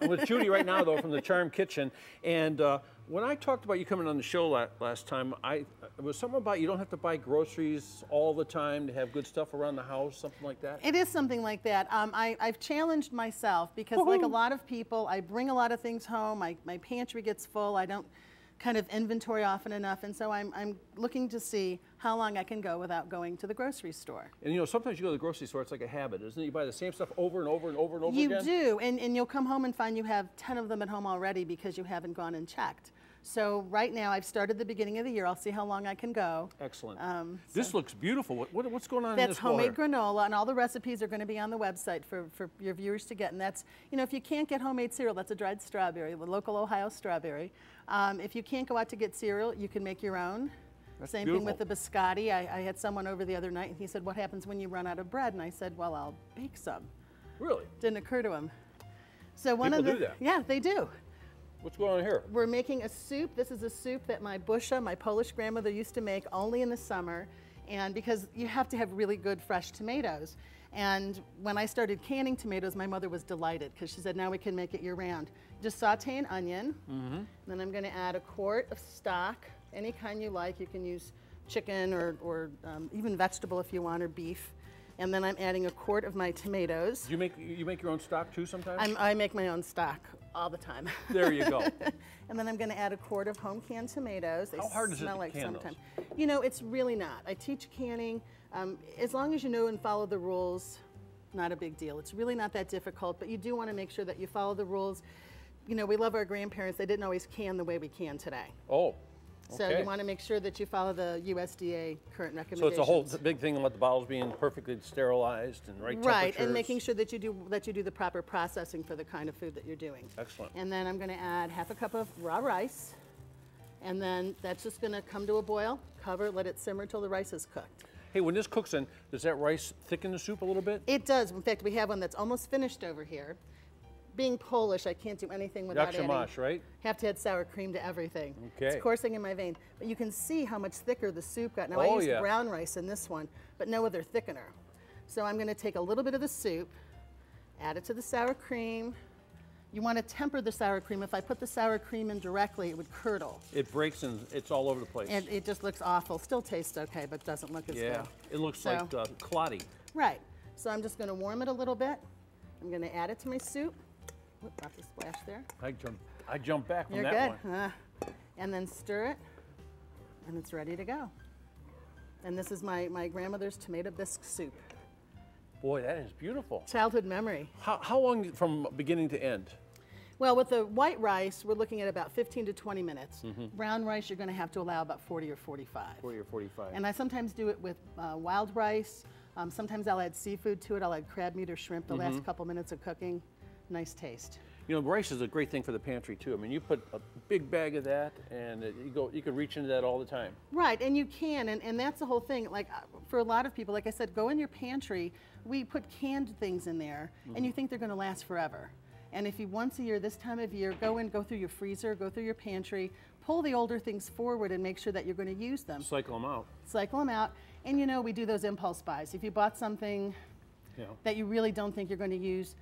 I'm with Judi right now, though, from the Charm Kitchen. And when I talked about you coming on the show last time, it was something about you don't have to buy groceries all the time to have good stuff around the house, something like that? It is something like that. I've challenged myself because, like a lot of people, I bring a lot of things home. My pantry gets full. I don't kind of inventory often enough, and so I'm looking to see how long I can go without going to the grocery store. And you know, sometimes you go to the grocery store, it's like a habit, isn't it? You buy the same stuff over and over and over and over again? You do, and you'll come home and find you have 10 of them at home already because you haven't gone and checked. So right now, I've started the beginning of the year. I'll see how long I can go. Excellent. This looks beautiful. What's going on in this That's homemade granola, and all the recipes are going to be on the website for your viewers to get. And that's, you know, if you can't get homemade cereal, that's a dried strawberry, the local Ohio strawberry. If you can't go out to get cereal, you can make your own. That's Same beautiful. thing with the biscotti. I had someone over the other night, and he said, "What happens when you run out of bread?" And I said, "Well, I'll bake some." Really? Didn't occur to him. So People do that? Yeah, they do. What's going on here? We're making a soup. This is a soup that my Busha, my Polish grandmother, used to make only in the summer, and because you have to have really good fresh tomatoes. And when I started canning tomatoes, my mother was delighted because she said, now we can make it year-round. Just saute an onion. Then I'm going to add a quart of stock, any kind you like. You can use chicken or even vegetable if you want, or beef. And then I'm adding a quart of my tomatoes. You make your own stock too sometimes? I make my own stock all the time. There you go. And then I'm going to add a quart of home canned tomatoes. They How hard is it smell to like can summertime. You know, it's really not. I teach canning. As long as you know and follow the rules, not a big deal. It's really not that difficult, but you do want to make sure that you follow the rules. You know, we love our grandparents. They didn't always can the way we can today. Oh. So okay. you want to make sure that you follow the USDA current recommendations. So it's a whole big thing about the bottles being perfectly sterilized and right temperatures. Right, and making sure that you do the proper processing for the kind of food that you're doing. Excellent. And then I'm going to add half a cup of raw rice, and then that's just going to come to a boil. Cover, let it simmer till the rice is cooked. Hey, when this cooks in, does that rice thicken the soup a little bit? It does. In fact, we have one that's almost finished over here. Being Polish, I can't do anything without adding. Yakshamash, right? Have to add sour cream to everything. Okay. It's coursing in my vein. But you can see how much thicker the soup got. Now, I used brown rice in this one, but no other thickener. So I'm going to take a little bit of the soup, add it to the sour cream. You want to temper the sour cream. If I put the sour cream in directly, it would curdle. It breaks and it's all over the place. And it just looks awful. Still tastes okay, but doesn't look as good. Yeah, it looks like clotty. Right. So I'm just going to warm it a little bit. I'm going to add it to my soup. Whoop, got the splash there. I jumped back from You're that good. one. And then stir it, and it's ready to go. And this is my grandmother's tomato bisque soup. Boy, that is beautiful. Childhood memory. How long from beginning to end? Well, with the white rice, we're looking at about 15 to 20 minutes. Brown rice, you're going to have to allow about 40 or 45. 40 or 45. And I sometimes do it with wild rice. Sometimes I'll add seafood to it. I'll add crab meat or shrimp the last couple minutes of cooking. Nice taste. You know, rice is a great thing for the pantry too. I mean, you put a big bag of that, and you can reach into that all the time. Right, and you can, and that's the whole thing. Like for a lot of people, like I said, go in your pantry. We put canned things in there, and you think they're going to last forever. And if you once a year, this time of year, go through your freezer, go through your pantry, pull the older things forward, and make sure that you're going to use them. Cycle them out. Cycle them out, and you know we do those impulse buys. If you bought something that you really don't think you're going to use,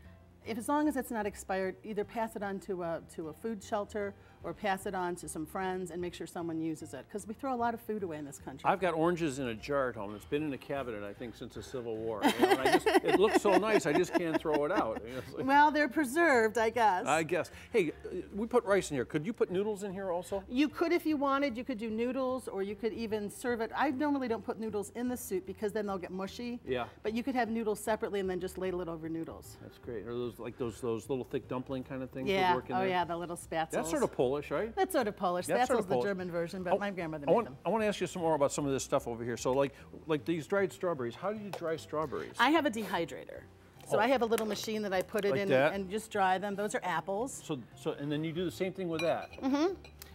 as long as it's not expired, either pass it on to a food shelter or pass it on to some friends and make sure someone uses it, because we throw a lot of food away in this country. I've got oranges in a jar at home. It's been in a cabinet, I think, since the Civil War. You know, and it looks so nice, I just can't throw it out. You know, like, well, they're preserved, I guess. I guess. Hey, we put rice in here. Could you put noodles in here also? You could if you wanted. You could do noodles, or you could even serve it. I normally don't put noodles in the soup because then they'll get mushy. Yeah. But you could have noodles separately and then just ladle it over noodles. That's great. Are those like those little thick dumpling kind of things? Yeah. That work in there? Yeah, the little spatzels. That's sort of Polish, right? That's sort of Polish. That's sort of the Polish. German version, but my grandmother made them. I want to ask you some more about some of this stuff over here. So like these dried strawberries, how do you dry strawberries? I have a dehydrator. So I have a little machine that I put it in and just dry them. Those are apples. So and then you do the same thing with that.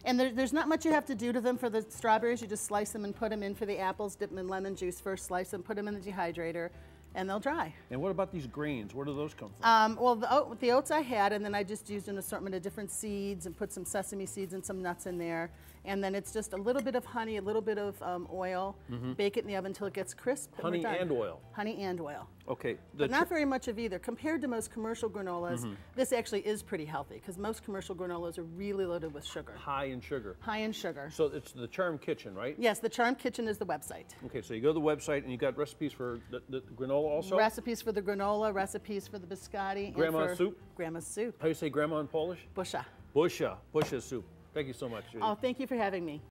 And there's not much you have to do to them for the strawberries. You just slice them and put them in. For the apples, dip them in lemon juice first, slice them, put them in the dehydrator, and they'll dry. And what about these grains? Where do those come from? Well, the oats I had, and then I just used an assortment of different seeds and put some sesame seeds and some nuts in there. And then it's just a little bit of honey, a little bit of oil. Bake it in the oven until it gets crisp. And Honey we're done. and oil. Honey and oil. Okay. But not very much of either. Compared to most commercial granolas, this actually is pretty healthy because most commercial granolas are really loaded with sugar. High in sugar. High in sugar. So it's the Charm Kitchen, right? Yes, the Charm Kitchen is the website. Okay, so you go to the website and you got recipes for the granola also? Recipes for the granola, recipes for the biscotti. Grandma's and for soup? Grandma's soup. How do you say grandma in Polish? Busha. Busha. Busha soup. Thank you so much, Judy. Oh, thank you for having me.